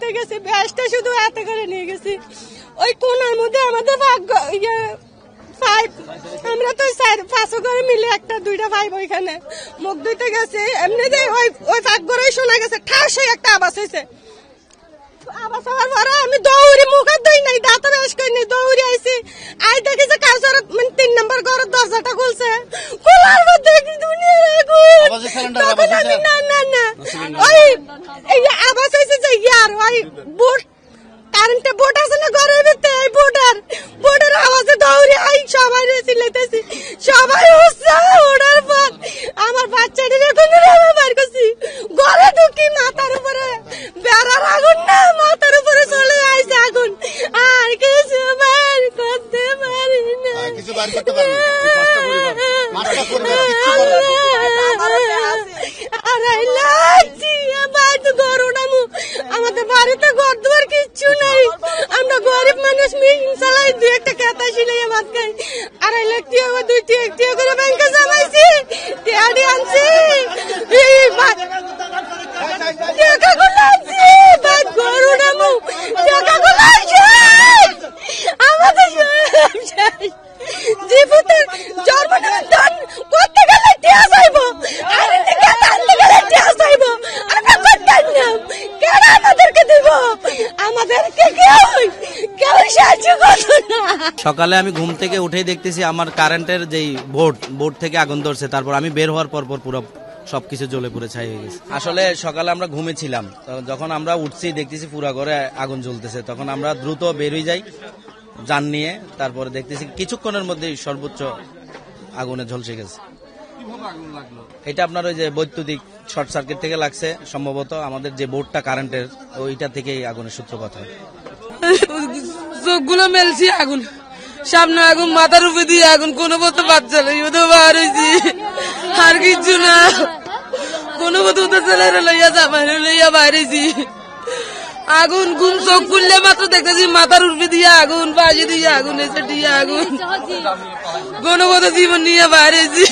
দিতে গেছি, ব্যাসটা শুধু হাতে করে নিয়ে গেছি। ওই কোনার মধ্যে আমাদের আমরা তো 4-5 করে মিলে 1-2টা পাইপ ওইখানে মুখ ধুইতে গেছে। এমনিতে ওই পাক ঘরে শোনা গেছে ঠাস একটা আওয়াজ হয়েছে। আওয়াজ হওয়ার পরে আমি দৌড়ি মুখ হাত ধুই নাই, দাঁত ব্রাশ করিনি, দৌড়ি আইছি। আই দেখি যে কাউসার 3 নম্বর ঘরের দরজাটা খুলছে। খোলার মধ্যে দুনিয়ার আগুন। না ওই আওয়াজ হয়েছে যে ইয়ার ওই বোট কারেন্টে বোট আছে না ঘরের ভিতরে, এই বোটের আওয়াজে দৌড়ে আই সবাই চিল্লাইতেছি, সবাই ওঠার পর আমার বাচ্চাটির এখন বের করছি। ঘরে ঢুকি মাথার উপরে বেড়ার আগুন না, মাথার উপরে চলে আইছে আগুন। আর কিছু বের করতে পারি না, আমাদের বাড়িতে ঘর দুয়ার কিচ্ছু নাই। আমরা গরিব মানুষ, মিশিং চালাই, 2-1 খেতা সিলাই ভাত খাই। 2.5 লাখ টাকা 2 করে ব্যাংকে জমাইছি, টিয়াডি আনছি, টাকাগুলো আনছি, ভাত গরু নামু, টাকাগুলো আনছি। আমাদের জীবনের জন্মদিন করতে গেলে টিয়া যাইব, আর আনতে গেলে টিয়া যাইব। আমরা করতাম না, কেন আমাদেরকে দিব? আমাদেরকে কেউ সাহায্য করতো না। সকালে আমি ঘুম থেকে উঠেই দেখতেছি আমার কারেন্টের যেই বোর্ড থেকে আগুন ধরছে। তারপর আমি বের হওয়ার পর পুরো সবকিছু জ্বলে পুড়ে ছাই হয়ে গেছে। আসলে সকালে আমরা ঘুমেছিলাম, যখন আমরা উঠছি দেখতেছি পুরো ঘরে আগুন জ্বলতেছে, তখন আমরা দ্রুত বের হয়ে যাই যান নিয়ে। তারপরে দেখতেছি কিছুক্ষণের মধ্যেই সর্বোচ্চ আগুনে ঝলসে গেছে। এটা আপনার ওই যে বৈদ্যুতিক শর্ট সার্কিট থেকে লাগছে সম্ভবত। আমাদের যে বোর্ডটা কারেন্টের, ওইটা থেকেই আগুনের সূত্রপাত হয়। চোখগুলো মেলছি আগুন, সামনে আগুন, মাথার উপরে দিয়ে আগুন, কোনো মতো বাচ্চা বার হয়েছি, আর কিছু না। কোনো মতো ছেলেরা লইয়া জামাইরে লইয়া বাইরেছি। আগুন ঘুম চোখ খুললে মাত্র দেখতেছি মাথার উপরে দিয়ে আগুন, বাজি দিয়ে আগুন, এসে দিয়ে আগুন, কোনো মতো জীবন নিয়ে বাইরেছি,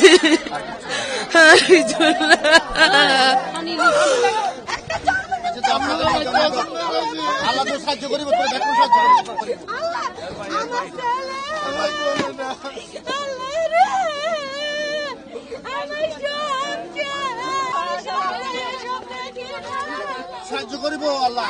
আর কিছু না। সাহায্য করিব আল্লাহ।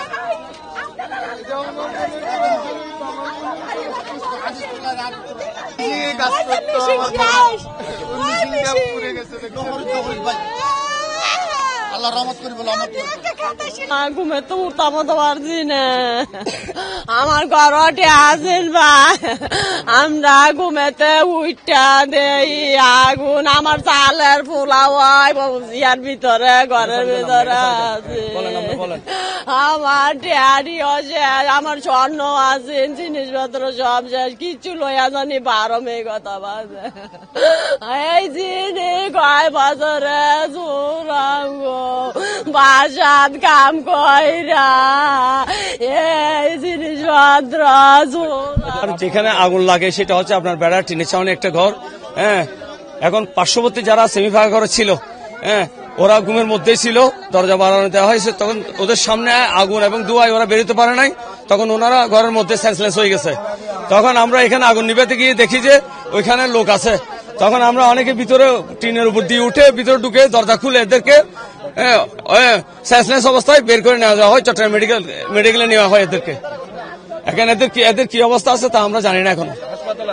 আল্লাহ রহমত করি বলো। ঘুমে তো উঠাবো তো পারছি না, আমার ঘরটে আসেন ভাই। আমরা ঘুমেতে উঠা দেই আগুন, আমার চালের পোলাও ইয়ার ভিতরে, ঘরের ভিতরে আছে। আমার ড্যাডিও শেষ, আমার স্বর্ণ আছে, জিনিসপত্র সব শেষ, কিচ্ছু লইয়া জানি 12 মে কথা বাজে। এই জিনিস 5 বছরে চুরাঙ্গ বাসাত কাম কইরা এই জিনিসপত্র। যেখানে আগুন লাগে সেটা হচ্ছে আপনার বেড়ার টিনের ছাউনি একটা ঘর। হ্যাঁ, এখন পার্শ্ববর্তী যারা সেমিফাঁকা ঘরে ছিল, হ্যাঁ, ওরা ঘুমের মধ্যেই ছিল, দরজা বাড়ানো দেওয়া হয়েছে। তখন ওদের সামনে আগুন এবং ধোঁয়ায় ওরা বেরোতে পারে নাই, তখন ওনারা ঘরের মধ্যে সেন্সলেস হয়ে গেছে। তখন আমরা এখানে আগুন নিভাতে গিয়ে দেখি যে ওইখানে লোক আছে। তখন আমরা অনেকে ভিতরে টিনের উপর দিয়ে উঠে ভিতরে ঢুকে দরজা খুলে এদেরকে সেন্সলেস অবস্থায় বের করে নেওয়া হয়, চট্টগ্রাম মেডিকেলে নেওয়া হয় এদেরকে। এখন এদের কি অবস্থা আছে তা আমরা জানি না এখনো।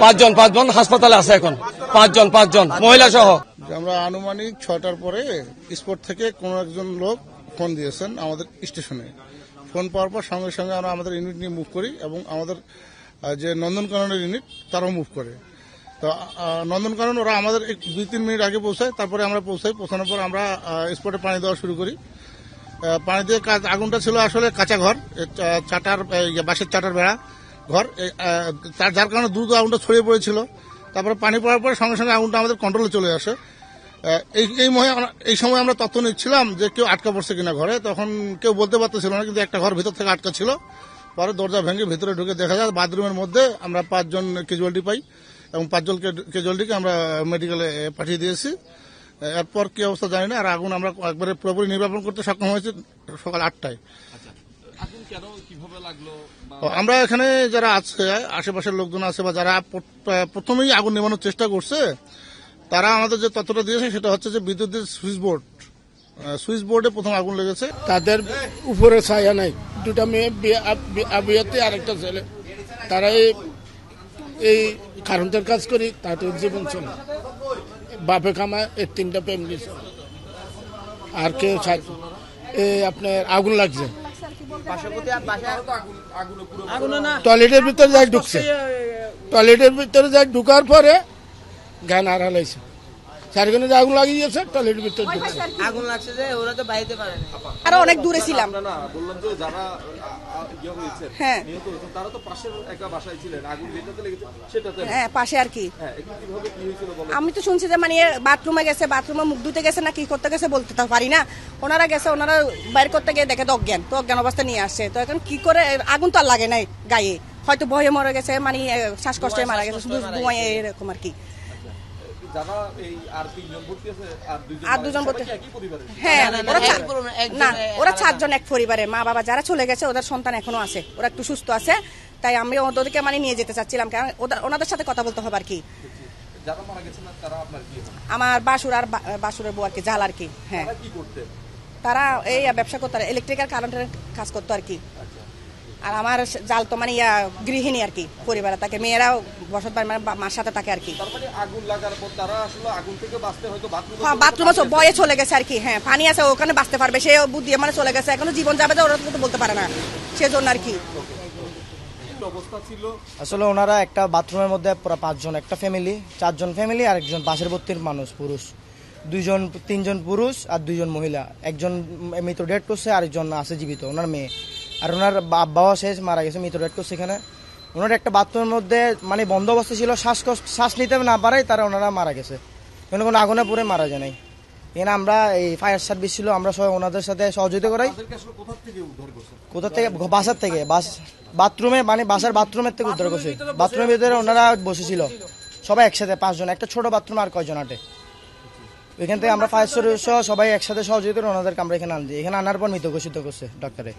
5 জন হাসপাতালে আছে এখন, 5 জন মহিলা সহ। আমরা আনুমানিক 6টার পরে স্পট থেকে কোন একজন লোক ফোন দিয়েছেন আমাদের স্টেশনে। ফোন পাওয়ার পর সঙ্গে সঙ্গে আমরা আমাদের ইউনিট নিয়ে মুভ করি এবং আমাদের যে নন্দনকাননের ইউনিট তারাও মুভ করে। তো নন্দনকানন ওরা আমাদের 2-3 মিনিট আগে পৌঁছায়, তারপরে আমরা পৌঁছানোর পর আমরা স্পটে পানি দেওয়া শুরু করি। পানি দিয়ে আগুনটা ছিল আসলে কাঁচা ঘর, বাঁশের চাটার বেড়া ঘর, যার কারণে দ্রুত আগুনটা ছড়িয়ে পড়েছিল। তারপরে পানি পড়ার পরে সঙ্গে সঙ্গে আগুনটা আমাদের কন্ট্রোলে চলে আসে। এই সময় আমরা তথ্য নিচ্ছিলাম যে কেউ আটকা পড়ছে কিনা ঘরে, তখন কেউ বলতে পারতেছিল না, কিন্তু একটা ঘর ভিতর থেকে আটকা ছিল। পরে দরজা ভেঙে ভিতরে ঢুকে দেখা যায় বাথরুমের মধ্যে আমরা 5 জন ক্যাজুয়ালিটি পাই এবং 5 জন ক্যাজুয়ালিটিকে আমরা মেডিকেলে পাঠিয়ে দিয়েছি। এরপর কি অবস্থা জানি না। আর আগুন আমরা একবারে পুরোপুরি নির্বাপন করতে সক্ষম হয়েছি সকাল 8টায়। আগুন কেন কিভাবে লাগলো আমরা এখানে যারা আছে আশেপাশের লোকজন আছে বা যারা প্রথমেই আগুন নেভানোর চেষ্টা করছে তারা আমাদের যে তথ্যটা দিয়েছে সেটা হচ্ছে যে বিদ্যুতের সুইচ বোর্ডে প্রথম আগুন লেগেছে। তাদের উপরে ছায়া নাই, দুটা মেয়ে বিয়েতে আরেকটা ছেলে, তারা এই কারেন্টের কাজ করি, তাদের জীবন চলে, বাপে কামায়, এই 3টা ফ্যামিলি আর কেউ আপনার আগুন লাগছে, টয়লেটের ভিতরে যাই ঢুকছে, টয়লেটের ভিতরে যাই ঢুকার পরে জ্ঞান হারালাইছে, চারখানে আগুন লাগিয়ে দিয়েছে, টয়লেটের ভিতরে আগুন লাগছে যে ওরা তো বাইরে পারে না। আরো অনেক দূরে ছিলাম। বললাম যে যারা হয়েছে হ্যাঁ নিহত হয়েছে তারা তো পাশের একটা বাসায় ছিলেন, আগুন যেটাতে লেগেছে সেটাতে। হ্যাঁ পাশে আর কি। হ্যাঁ, একটু কিভাবে কি হয়েছিল বলো। আমি তো শুনছি যে মানে বাথরুমে গেছে, বাথরুমে মুখ ধুতে গেছে না কি করতে গেছে বলতে তো পারি না। ওনারা গেছে, ওনারা বাইর করতে গিয়ে দেখে তো অজ্ঞান অবস্থা নিয়ে আসছে। তো এখন কি করে, আগুন তো আর লাগে নাই গায়ে, হয়তো ভয়ে মরে গেছে, মানে শ্বাসকষ্টে মারা গেছে, শুধু ধোঁয়ায় এরকম আর কি। যারা এই আর 3জন ভর্তি আছে আর দুজন ভর্তি, একই পরিবারের। হ্যাঁ না ওরা 4 জন এক পরিবারে, মা বাবা যারা চলে গেছে ওদের সন্তান এখনো আছে, ওরা একটু সুস্থ আছে, তাই আমি ওদেরকে মানে নিয়ে যেতে চাচ্ছিলাম, কারণ ওনাদের সাথে কথা বলতে হবে আর কি। যারা মারা গেছেন তারা আপনার কি হয়? আমার বাসুর আর বাসুরের বউ আর কি, জাল আর কি। হ্যাঁ তারা কি করতেন? তারা এই ব্যবসা করতো, ইলেকট্রিক্যাল কারেন্টের কাজ করতো আর কি। আর আমার জাল তো মানে গৃহিণী আর কি, পরিবারে থাকে, মেয়েরাও বসত বাড়ি মানে মার সাথে থাকে আর কি। তার মানে আগুন লাগার পর তারা আসলে আগুন থেকে বাঁচতে হয়তো বাথরুমে বয়ে চলে গেছে আর কি। হ্যাঁ পানি আছে, ওখানে বাঁচতে পারবে, সে বুদ্ধি মানে চলে গেছে, এখনো জীবন যাবে তো ওরা তো বলতে পারে না, সেজন্য আর কি। অবস্থা ছিল আসলে ওনারা একটা বাথরুমের মধ্যে পুরো 5 জন, একটা ফ্যামিলি, 4 জন ফ্যামিলি আর একজন পাশের বর্তির মানুষ পুরুষ, 3 জন পুরুষ আর 2 জন মহিলা, একজন মৃত ডেড করছে, আরেকজন আছে জীবিত, ওনার মেয়ে, আর ওনার আব্বাও শেষ মারা গেছে, মৃত ডেড করছে। এখানে ওনার একটা বাথরুমের মধ্যে মানে বন্ধ অবস্থা ছিল, শ্বাস নিতে না পারে তারা ওনারা মারা গেছে, কোনো আগুনে পুড়ে মারা যায় নাই। এখানে আমরা এই ফায়ার সার্ভিস ছিল, আমরা সবাই ওনাদের সাথে সহযোগিতা করাই। কোথা থেকে? বাসার থেকে, বাথরুমে মানে বাসার বাথরুমের থেকে উদ্ধার করছে, বাথরুমের ভিতরে ওনারা বসেছিল সবাই একসাথে, 5 জন, একটা ছোট বাথরুম আর কয়জন আটে। এখান থেকে আমরা ফায়ার সার্ভিস সবাই একসাথে সহযোগিতা করে ওনাদেরকে আমরা এখানে আনছি, এখানে আনার পর মৃত ঘোষিত করছে ডাক্তারে।